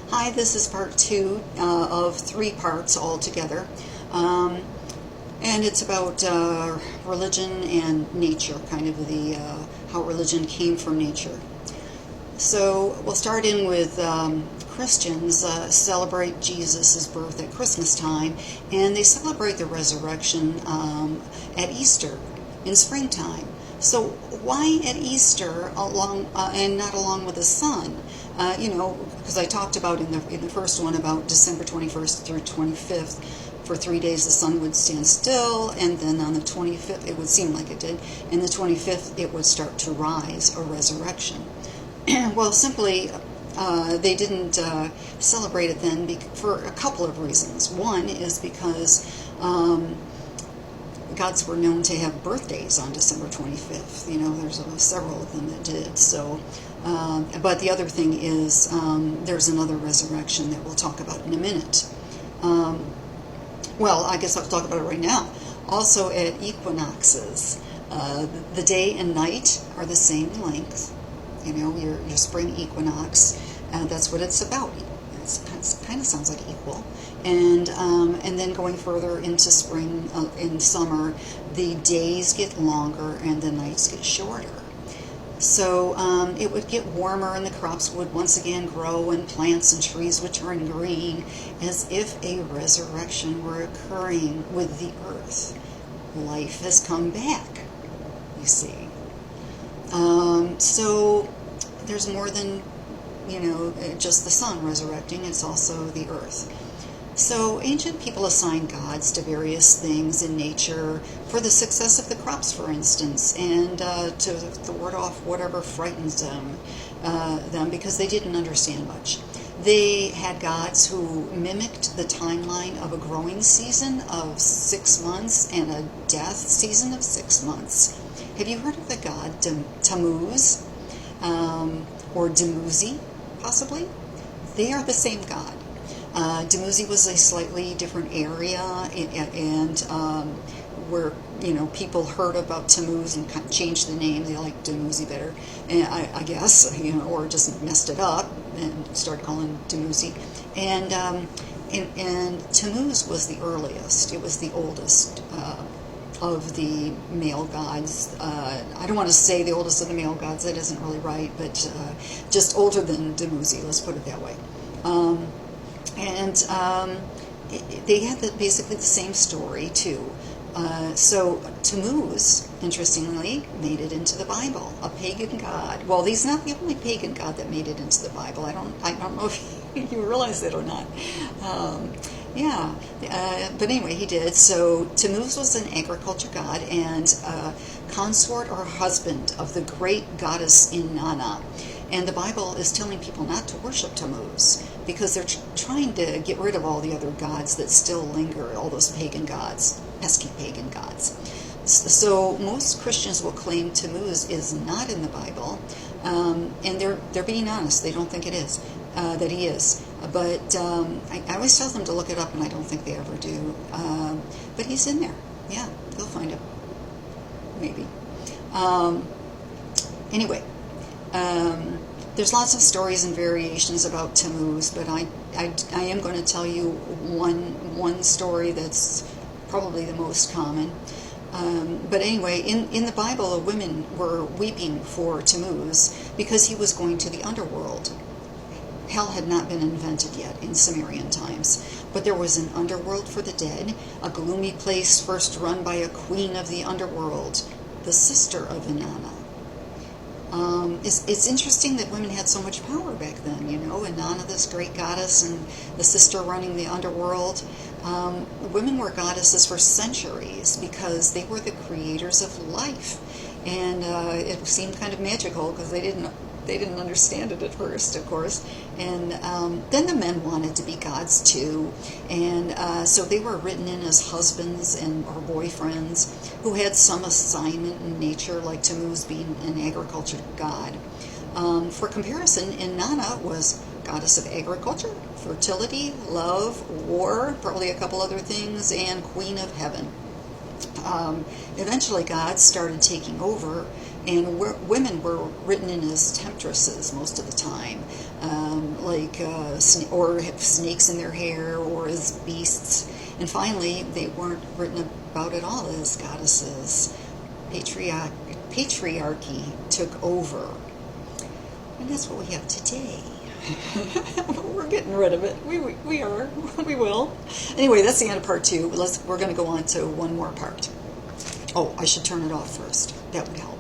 Hi, this is part two of 3 parts altogether. Um, and it's about religion and nature, kind of the how religion came from nature. So we'll start in with Christians celebrate Jesus' birth at Christmas time, and they celebrate the resurrection at Easter in springtime. So why at Easter along and not along with the sun? Because I talked about in the first one about December 21st through 25th. For 3 days the sun would stand still, and then on the 25th it would seem like it did, and the 25th it would start to rise, a resurrection. Well, simply, they didn't celebrate it then for a couple of reasons. One is because gods were known to have birthdays on December 25th. There's several of them that did. So, but the other thing is there's another resurrection that we'll talk about in a minute. Well, I guess I'll talk about it right now. Also, at equinoxes, the day and night are the same length. Your spring equinox, that's what it's about. It kind of sounds like equal. And then going further into spring, in summer, the days get longer and the nights get shorter. So it would get warmer and the crops would once again grow and plants and trees would turn green, as if a resurrection were occurring with the earth. Life has come back, you see. So there's more than, just the sun resurrecting. It's also the earth. So ancient people assigned gods to various things in nature for the success of the crops, for instance, and to ward off whatever frightens them, because they didn't understand much. They had gods who mimicked the timeline of a growing season of 6 months and a death season of 6 months. Have you heard of the god Tammuz, or Dumuzi, possibly? They are the same god. Dumuzi was a slightly different area, and where people heard about Tammuz and kind of changed the name. They liked Dumuzi better, I guess, or just messed it up and started calling Dumuzi. And Tammuz was the earliest. It was the oldest of the male gods. I don't want to say the oldest of the male gods. That isn't really right, but just older than Dumuzi. Let's put it that way. They had basically the same story too. So Tammuz, interestingly, made it into the Bible, a pagan god. Well, he's not the only pagan god that made it into the Bible. I don't know if you realize that or not. But anyway, he did. So Tammuz was an agriculture god and consort or husband of the great goddess Inanna. And the Bible is telling people not to worship Tammuz because they're trying to get rid of all the other gods that still linger, all those pagan gods, pesky pagan gods. So most Christians will claim Tammuz is not in the Bible, and they're being honest. They don't think it is, that he is. But I always tell them to look it up, and I don't think they ever do. But he's in there. Yeah, they'll find him. Maybe. Anyway. There's lots of stories and variations about Tammuz, but I am going to tell you one story that's probably the most common. But anyway, in the Bible, the women were weeping for Tammuz because he was going to the underworld. Hell had not been invented yet in Sumerian times, but there was an underworld for the dead, a gloomy place first run by a queen of the underworld, the sister of Inanna. It's interesting that women had so much power back then, Inanna, this great goddess, and the sister running the underworld. Women were goddesses for centuries because they were the creators of life, and it seemed kind of magical because they didn't understand it at first, of course. And then the men wanted to be gods too, and so they were written in as husbands or boyfriends who had some assignment in nature, like Tammuz being an agriculture god. For comparison, Inanna was goddess of agriculture, fertility, love, war, probably a couple other things, and queen of heaven. Eventually gods started taking over, and women were written in as temptresses most of the time, like, or have snakes in their hair, or as beasts. And finally, they weren't written about at all as goddesses. Patriarchy took over. And that's what we have today. We're getting rid of it. We are. We will. Anyway, that's the end of part 2. We're going to go on to one more part. Oh, I should turn it off first. That would help.